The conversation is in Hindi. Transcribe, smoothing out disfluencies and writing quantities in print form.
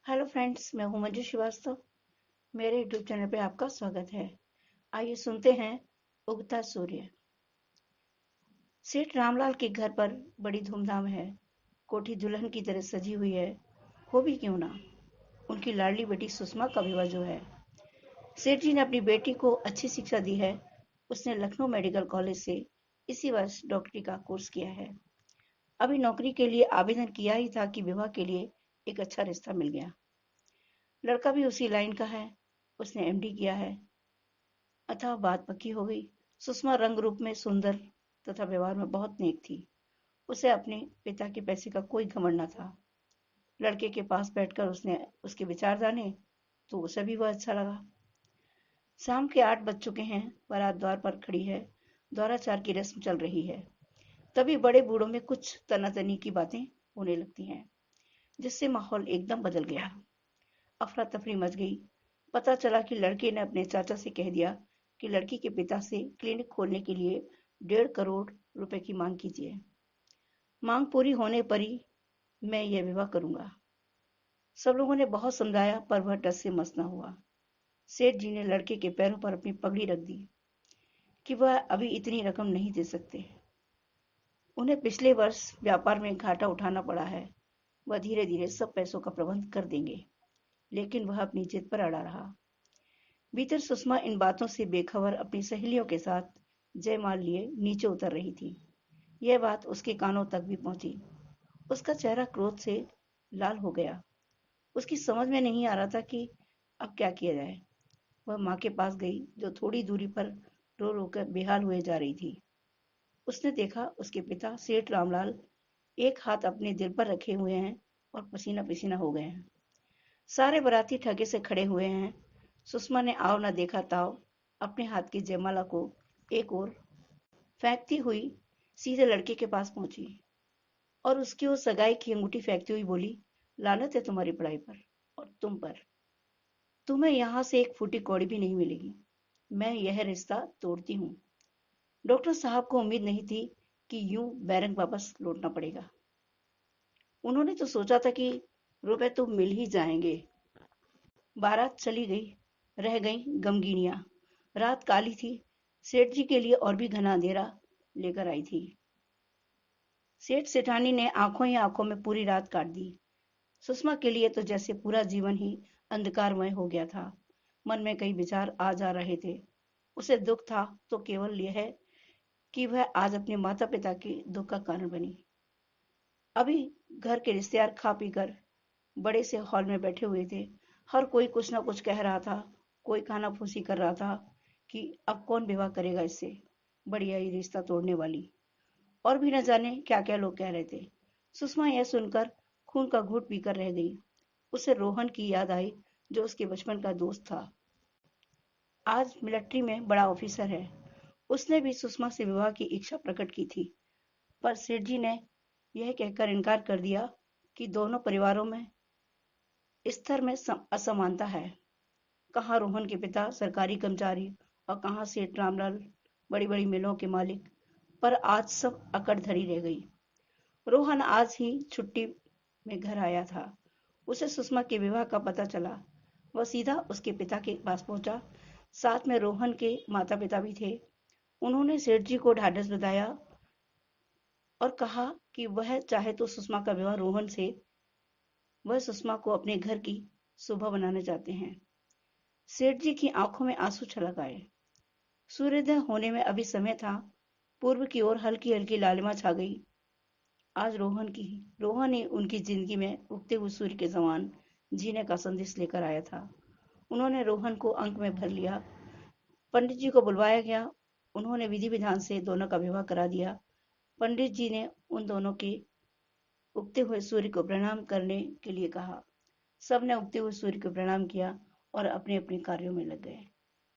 हेलो फ्रेंड्स, मैं हूं मंजू श्रीवास्तव। मेरे यूट्यूब चैनल पे आपका स्वागत है। आइए सुनते हैं उगता सूर्य। सेठ रामलाल के घर पर बड़ी धूमधाम है। कोठी दुल्हन की तरह सजी हुई है। हो भी क्यों ना, उनकी लाडली बेटी सुषमा का विवाह जो है। सेठ जी ने अपनी बेटी को अच्छी शिक्षा दी है। उसने लखनऊ मेडिकल कॉलेज से इसी वर्ष डॉक्टरी का कोर्स किया है। अभी नौकरी के लिए आवेदन किया ही था कि विवाह के लिए एक अच्छा रिश्ता मिल गया। लड़का भी उसी लाइन का है। उसने एमडी किया है। अतः बात पक्की हो गई। सुषमा रंग रूप में सुंदर तथा व्यवहार में बहुत नेक थी। उसे अपने पिता के पैसे का कोई घमंड न था। लड़के के पास बैठकर उसने उसके विचार जाने तो उसे भी वह अच्छा लगा। शाम के 8 बज चुके हैं। बारात द्वार पर खड़ी है। द्वाराचार की रस्म चल रही है। तभी बड़े बूढ़ों में कुछ तनातनी की बातें होने लगती हैं, जिससे माहौल एकदम बदल गया। अफरा तफरी मच गई। पता चला कि लड़के ने अपने चाचा से कह दिया कि लड़की के पिता से क्लिनिक खोलने के लिए 1.5 करोड़ रुपए की मांग कीजिए। मांग पूरी होने पर ही मैं यह विवाह करूंगा। सब लोगों ने बहुत समझाया पर वह टस से मस न हुआ। सेठ जी ने लड़के के पैरों पर अपनी पगड़ी रख दी कि वह अभी इतनी रकम नहीं दे सकते। उन्हें पिछले वर्ष व्यापार में घाटा उठाना पड़ा है। वह धीरे धीरे सब पैसों का प्रबंध कर देंगे। लेकिन वह अपनी जिद पर अड़ा रहा। भीतर सुषमा इन बातों से बेखबर अपनी सहेलियों के साथ जयमाल लिए नीचे उतर रही थी। यह बात उसके कानों तक भी पहुंची। उसका चेहरा क्रोध से लाल हो गया। उसकी समझ में नहीं आ रहा था कि अब क्या किया जाए। वह माँ के पास गई, जो थोड़ी दूरी पर रो रो कर बेहाल हुए जा रही थी। उसने देखा उसके पिता सेठ रामलाल एक हाथ अपने दिल पर रखे हुए हैं और पसीना पसीना हो गए हैं। सारे बाराती ठगे से खड़े हुए हैं। सुषमा ने आव न देखा ताव अपने हाथ की जयमाला को एक ओर फेंकती हुई सीधे लड़के के पास पहुंची और उसकी ओर सगाई की अंगूठी फेंकती हुई बोली, लानत है तुम्हारी पढ़ाई पर और तुम पर। तुम्हें यहां से एक फूटी कौड़ी भी नहीं मिलेगी। मैं यह रिश्ता तोड़ती हूँ। डॉक्टर साहब को उम्मीद नहीं थी कि यूं बैरंग वापस लौटना पड़ेगा। उन्होंने तो सोचा था कि रुपए तो मिल ही जाएंगे। बारात चली गई। रह गई गमगीनियां। रात काली थी। सेठ जी के लिए और भी घना अंधेरा लेकर आई थी। सेठ सेठानी ने आंखों ही आंखों में पूरी रात काट दी। सुषमा के लिए तो जैसे पूरा जीवन ही अंधकारमय हो गया था। मन में कई विचार आ जा रहे थे। उसे दुख था तो केवल यह कि वह आज अपने माता पिता के दुख का कारण बनी। अभी घर के रिश्तेदार खा पी कर बड़े से हॉल में बैठे हुए थे। हर कोई कुछ ना कुछ कह रहा था। कोई कानाफूसी कर रहा था कि अब कौन विवाह करेगा इससे, बढ़िया ही रिश्ता तोड़ने वाली। और भी न जाने क्या क्या लोग कह रहे थे। सुषमा यह सुनकर खून का घूंट पीकर रह गई। उसे रोहन की याद आई, जो उसके बचपन का दोस्त था। आज मिलिट्री में बड़ा ऑफिसर है। उसने भी सुषमा से विवाह की इच्छा प्रकट की थी, पर सेठ जी ने यह कहकर इनकार कर दिया कि दोनों परिवारों में स्तर में असमानता है। कहाँ रोहन के पिता सरकारी कर्मचारी और कहाँ सेठ रामलाल बड़ी बड़ी मिलों के मालिक। पर आज सब अकड़ धरी रह गई। रोहन आज ही छुट्टी में घर आया था। उसे सुषमा के विवाह का पता चला। वह सीधा उसके पिता के पास पहुंचा। साथ में रोहन के माता पिता भी थे। उन्होंने सेठ जी को ढाढ़स बंधाया और कहा कि वह चाहे तो सुषमा का विवाह रोहन से, वह सुषमा को अपने घर की शोभा बनाना चाहते हैं। सेठ जी की आंखों में आंसू छलक आए। सूर्योदय होने में अभी समय था। पूर्व की ओर हल्की हल्की लालिमा छा गई। आज रोहन ही उनकी जिंदगी में उगते हुए सूर्य के समान जीने का संदेश लेकर आया था। उन्होंने रोहन को अंक में भर लिया। पंडित जी को बुलवाया गया। उन्होंने विधि विधान से दोनों का विवाह करा दिया। पंडित जी ने उन दोनों के उगते हुए सूर्य को प्रणाम करने के लिए कहा। सबने उगते हुए सूर्य को प्रणाम किया और अपने अपने कार्यों में लग गए।